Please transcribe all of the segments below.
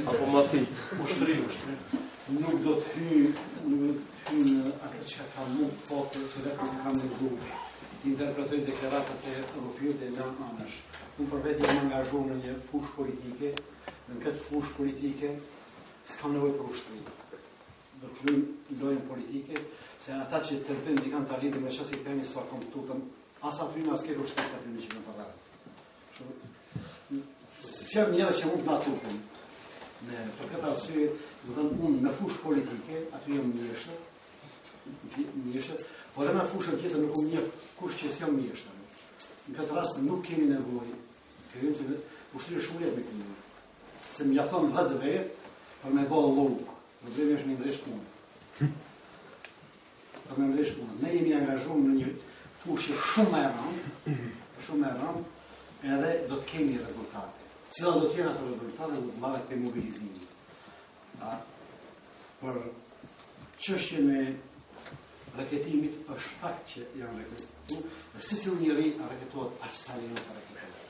Apo ma fi. Ushtri. Nuk do të hy në atë që ka mund po të se dhe për të kam nëzu. Interpretoj deklaratët e Rufiut e Lan Anash. Unë për vetë jam angazhu në një fushë politike, në këtë fushë politike s'kam nevojë për ushtri. Do të luajmë lojën politike, se ata që tentojnë dikan ta lidhin me çështje kemi sa komputëm, as aty as këto shtesë aty në çfarë para. Sjell njerëz që mund të na tupen. Ne për këtë arsye, do të thënë unë në fushë politike, aty jam mjeshtër. Po edhe në fushën tjetër nuk kam njeh kush që s'jam mjeshtër. Në këtë rast nuk kemi nevojë. Kemi se ushtria shumë me këtu. Se mjafton 10 vjet për me bëu llog. Problemi është me ndresh punë. Për me ndresh punë. Ne jemi angazhuar në një fushë shumë e rëndë, edhe do të kemi rezultate. Cila do të jenë ato rezultate, do të marrë këtë mobilizimi. Për çështjen e raketimit është fakt që janë raketuar, dhe secili njeri raketohet aq sa i nuk raketohet.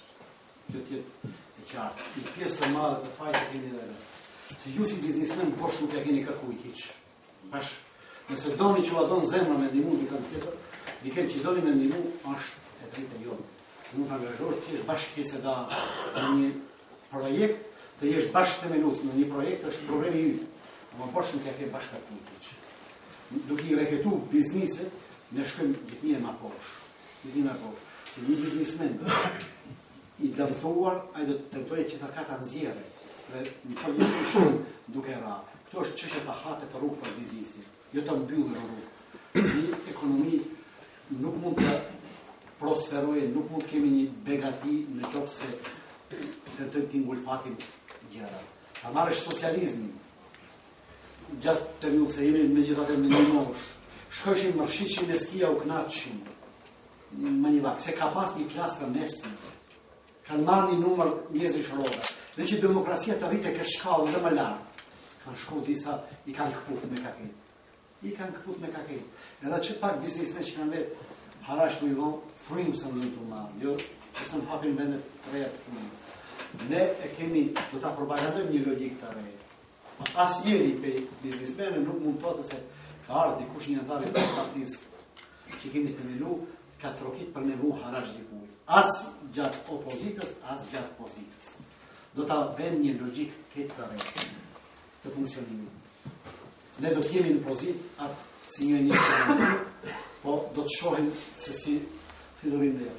Kjo tjetë e qartë. Një pjesë të madhe të fajtë keni dhe dhe. Se ju si biznismen poshtë nuk ja keni kërkuj hiq. Bash, nëse doni që va donë zemra me ndimu dikën tjetër, dikën që doni me ndimu është e dritë e jonë. Mund të angazhosh që jesh bashkë pjesë da në një projekt, të jesh bashkë themelus në një projekt është problemi yt. Ama poshtë nuk ja ke bashkë kërkuj hiq. Duke i reketu bizniset, ne shkojmë gjithnije ma poshtë. Një biznismen i dëmtuar, ai do të tentojë që ta kata nxjerrje dhe në përgjithësi shumë duke ra. Këto është çështje të hatet të rrugë për biznesin, jo të mbyllë rrugë. Një ekonomi nuk mund të prosperojë, nuk mund të kemi një begati në qoftë se tentojmë të ngulfatim gjëra. Ta marrësh socializmin gjatë periudhës se jemi megjithatë në një moshë. Shkojshim në rrshiqin e skia u knaqshim më një vakt, se ka pas një klasë të mesme. Kanë marrë një numër njerëzish shërore. Dhe që demokracia të rritë këtë shkallë dhe më lartë, kanë shku disa i kanë këput me kaket. Edhe që pak biznesme që kanë vetë harash të i vonë, frimë së në të marrë, jo që së në hapin vendet të reja të punës. Ne e kemi, do të propagandojmë një logik të rejë. As njeri pe biznesmene nuk mund të se ka ardhë dikush një antarë të partisë që kemi themelu, ka trokit për nevu harash dikuj. As gjatë opozitës, as gjatë pozitës. Do të bëjmë një logik këtë të rejë të funksionimit. Ne do të jemi në pozitë atë si një të rejë, po do të shohim se si do vinë dhe.